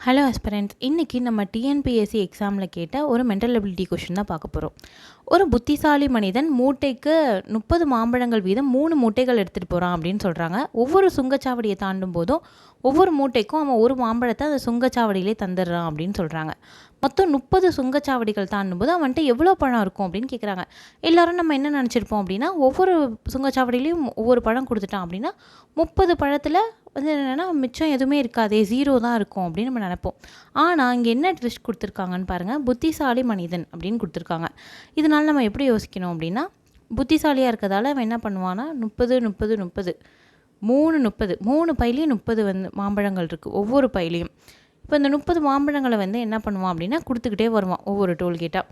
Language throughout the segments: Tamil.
ஹலோ ஆஸ்பிரண்ட்ஸ், இன்றைக்கி நம்ம டிஎன்பிஎஸ்சி எக்ஸாமில் கேட்ட ஒரு மென்டல் எபிலிட்டி கொஷின் தான் பார்க்க போகிறோம். ஒரு புத்திசாலி மனிதன் மூட்டைக்கு 30 மாம்பழங்கள் வீதம் 3 மூட்டைகள் எடுத்துகிட்டு போகிறான் அப்படின்னு சொல்கிறாங்க. ஒவ்வொரு சுங்கச்சாவடியை தாண்டும் போதும் ஒவ்வொரு மூட்டைக்கும் அவன் ஒரு மாம்பழத்தை அந்த சுங்கச்சாவடியிலே தந்துடுறான் அப்படின்னு சொல்கிறாங்க. மொத்தம் 30 சுங்கச்சாவடிகள் தாண்டும் போது அவன்கிட்ட எவ்வளோ பழம் இருக்கும் அப்படின்னு கேட்குறாங்க. எல்லோரும் நம்ம என்ன நினச்சிருப்போம் அப்படின்னா, ஒவ்வொரு சுங்கச்சாவடியிலையும் ஒவ்வொரு பழம் கொடுத்துட்டான் அப்படின்னா 30 பழத்தில் வந்து என்னென்னா மிச்சம் எதுவுமே இருக்காதே, 0 தான் இருக்கும் அப்படின்னு நம்ம நினைப்போம். ஆனால் இங்கே என்ன ட்விஸ்ட் கொடுத்துருக்காங்கன்னு பாருங்கள். புத்திசாலி மனிதன் அப்படின்னு கொடுத்துருக்காங்க. இதனால் நம்ம எப்படி யோசிக்கணும் அப்படின்னா, புத்திசாலியாக இருக்கிறதால அவன் என்ன பண்ணுவான்னா 30 30 30 3 பையிலையும் 30 வந்து மாம்பழங்கள் இருக்குது ஒவ்வொரு பையிலையும். இப்போ இந்த 30 மாம்பழங்களை வந்து என்ன பண்ணுவான் அப்படின்னா கொடுத்துக்கிட்டே வருவான். ஒவ்வொரு டோல்கேட்டாக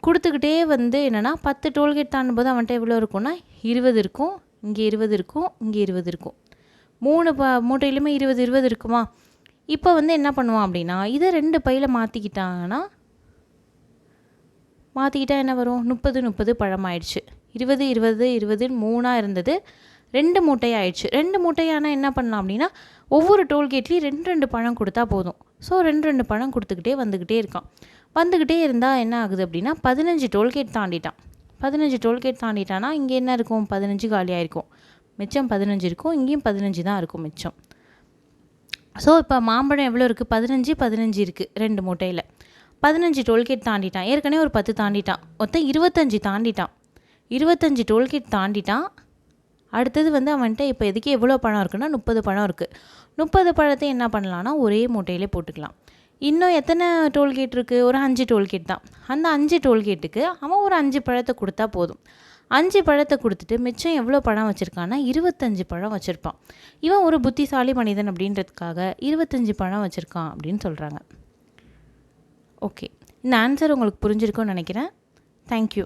கொடுத்துக்கிட்டே வந்து என்னென்னா 10 டோல்கேட் தாண்டும் போது அவன்கிட்ட எவ்வளோ இருக்கும்னா 20 இருக்கும், இங்கே 20 இருக்கும், இங்கே 20 இருக்கும். 3 மூட்டையிலுமே 20 20 இருக்குமா. இப்போ வந்து என்ன பண்ணுவான் அப்படின்னா இதை 2 பையில் மாற்றிக்கிட்டா என்ன வரும்? 30 30 பழமாயிடுச்சு. 20 20 20 3 இருந்தது, 2 மூட்டையாயிடுச்சு. 2 மூட்டையானால் என்ன பண்ணலாம் அப்படின்னா ஒவ்வொரு டோல்கேட்லேயும் 2 பழம் கொடுத்தா போதும். ஸோ 2 பழம் கொடுத்துக்கிட்டே வந்துக்கிட்டே இருக்கான். வந்துக்கிட்டே இருந்தால் என்ன ஆகுது அப்படின்னா 15 டோல்கேட் தாண்டிட்டான். 15 டோல்கேட் தாண்டிட்டானா இங்கே என்ன இருக்கும்? 15 காலியாக இருக்கும். மிச்சம் 15 இருக்கும், இங்கேயும் 15 தான் இருக்கும் மிச்சம். ஸோ இப்போ மாம்பழம் எவ்வளோ இருக்குது? 15 இருக்குது 2 மூட்டையில். 15 டோல்கேட் தாண்டிட்டான். ஏற்கனவே ஒரு 10 தாண்டிட்டான். மொத்தம் 25 தாண்டிட்டான். 25 டோல்கேட் தாண்டிட்டான். அடுத்தது வந்து அவன்கிட்ட இப்போ எதுக்கு எவ்வளோ பழம் இருக்குன்னா 30 பழம் இருக்குது. 30 பழத்தை என்ன பண்ணலான்னா ஒரே மூட்டையிலே போட்டுக்கலாம். இன்னும் எத்தனை டோல்கேட் இருக்குது? ஒரு 5 டோல்கேட் தான். அந்த 5 டோல்கேட்டுக்கு அவன் ஒரு 5 பழத்தை கொடுத்தா போதும். 5 பழத்தை கொடுத்துட்டு மிச்சம் எவ்வளோ பழம் வச்சுருக்கான்னா 25 பழம் வச்சுருப்பான். இவன் ஒரு புத்திசாலி மனிதன் அப்படின்றதுக்காக 25 பழம் வச்சுருக்கான் அப்படின்னு சொல்கிறாங்க. ஓகே, இந்த ஆன்சர் உங்களுக்கு புரிஞ்சிருக்கும்னு நினைக்கிறேன். தேங்க்யூ.